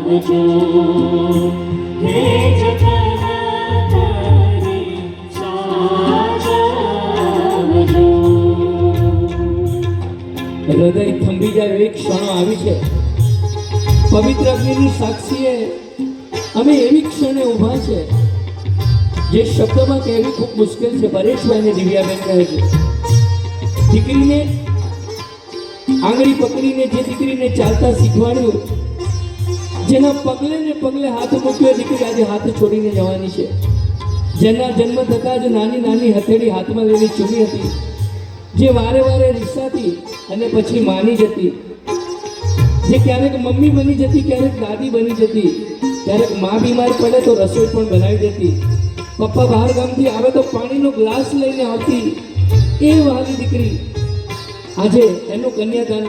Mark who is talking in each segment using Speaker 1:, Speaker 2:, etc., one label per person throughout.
Speaker 1: સાવજો હે જગન્નાથ સાવજો। હૃદય થંભી જાય એવી ક્ષણો આવી છે। પવિત્ર અગ્નિની સાક્ષીએ અમે એવી ક્ષણે ઊભા છે જે શબ્દમાં કહેવી ખૂબ મુશ્કેલ છે। પરેશભાઈ અને દિવ્યાબેન કહે છે દીકરીને આંગળી પકડીને જે દીકરીને ચાલતા શીખવાડ્યું, જેના પગલે ને પગલે હાથ મૂક્યો, દીકરી આજે હાથ છોડીને જવાની છે। જેના જન્મ થતાં જ નાની નાની હથેળી હાથમાં લઈને ચૂમી હતી, જે વારે વારે રિક્ષાથી અને પછી માની જતી, જે ક્યારેક મમ્મી બની જતી, ક્યારેક દાદી બની જતી, ક્યારેક મા બીમાર પડે તો રસોઈ પણ બનાવી દેતી, પપ્પા બહાર ગામથી આવે તો પાણીનો ગ્લાસ લઈને આવતી, એ વાલી દીકરી આજે એનું કન્યાદાન,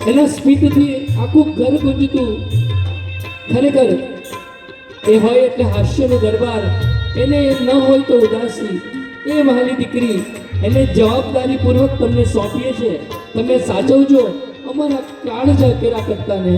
Speaker 1: એના સ્મિતથી આખું ઘર ગુંજતું। ખરેખર એ હોય એટલે હાસ્યનો દરબાર, એને ન હોય તો ઉદાસી। એ વાલી દીકરી એને જવાબદારીપૂર્વક તમને સોંપીએ છે, તમે સાચવજો અમારા કાળજા કેરા કરતા ને।